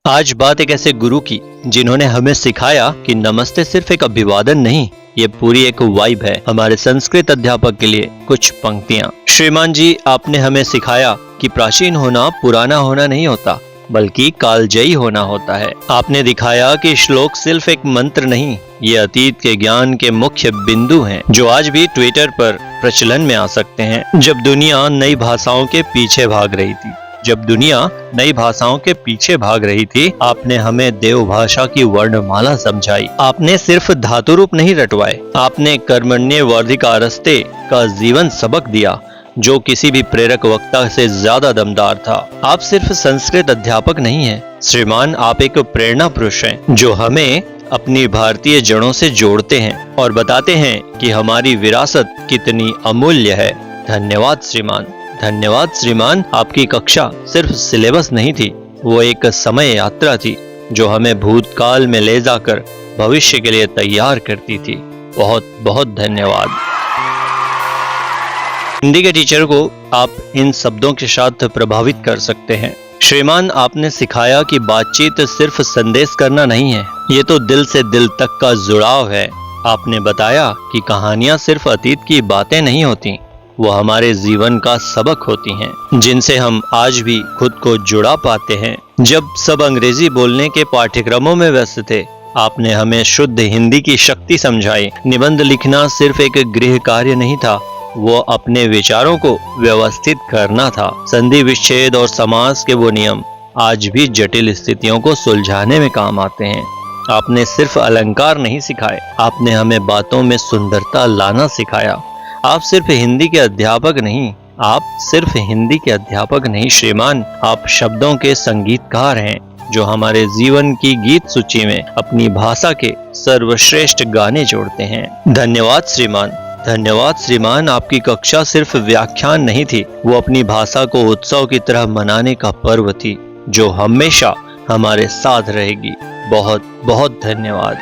आज बात एक ऐसे गुरु की जिन्होंने हमें सिखाया कि नमस्ते सिर्फ एक अभिवादन नहीं, ये पूरी एक वाइब है। हमारे संस्कृत अध्यापक के लिए कुछ पंक्तियां। श्रीमान जी, आपने हमें सिखाया कि प्राचीन होना पुराना होना नहीं होता, बल्कि कालजयी होना होता है। आपने दिखाया कि श्लोक सिर्फ एक मंत्र नहीं, ये अतीत के ज्ञान के मुख्य बिंदु हैं, जो आज भी ट्विटर पर प्रचलन में आ सकते हैं। जब दुनिया नई भाषाओं के पीछे भाग रही थी, आपने हमें देव भाषा की वर्णमाला समझाई। आपने सिर्फ धातु रूप नहीं रटवाए, आपने कर्मण्य वर्धिकारस्ते का जीवन सबक दिया, जो किसी भी प्रेरक वक्ता से ज्यादा दमदार था। आप सिर्फ संस्कृत अध्यापक नहीं हैं श्रीमान, आप एक प्रेरणा पुरुष हैं, जो हमें अपनी भारतीय जड़ों से जोड़ते हैं और बताते हैं कि हमारी विरासत कितनी अमूल्य है। धन्यवाद श्रीमान। धन्यवाद श्रीमान। आपकी कक्षा सिर्फ सिलेबस नहीं थी, वो एक समय यात्रा थी जो हमें भूतकाल में ले जाकर भविष्य के लिए तैयार करती थी। बहुत बहुत धन्यवाद। हिंदी के टीचर को आप इन शब्दों के साथ प्रभावित कर सकते हैं। श्रीमान, आपने सिखाया कि बातचीत सिर्फ संदेश करना नहीं है, ये तो दिल से दिल तक का जुड़ाव है। आपने बताया कि कहानियां सिर्फ अतीत की बातें नहीं होती, वो हमारे जीवन का सबक होती हैं, जिनसे हम आज भी खुद को जुड़ा पाते हैं। जब सब अंग्रेजी बोलने के पाठ्यक्रमों में व्यस्त थे, आपने हमें शुद्ध हिंदी की शक्ति समझाई। निबंध लिखना सिर्फ एक गृह कार्य नहीं था, वो अपने विचारों को व्यवस्थित करना था। संधि विच्छेद और समास के वो नियम आज भी जटिल स्थितियों को सुलझाने में काम आते हैं। आपने सिर्फ अलंकार नहीं सिखाए, आपने हमें बातों में सुंदरता लाना सिखाया। आप सिर्फ हिंदी के अध्यापक नहीं श्रीमान, आप शब्दों के संगीतकार हैं, जो हमारे जीवन की गीत सूची में अपनी भाषा के सर्वश्रेष्ठ गाने जोड़ते हैं। धन्यवाद श्रीमान। धन्यवाद श्रीमान। आपकी कक्षा सिर्फ व्याख्यान नहीं थी, वो अपनी भाषा को उत्सव की तरह मनाने का पर्व थी, जो हमेशा हमारे साथ रहेगी। बहुत बहुत धन्यवाद।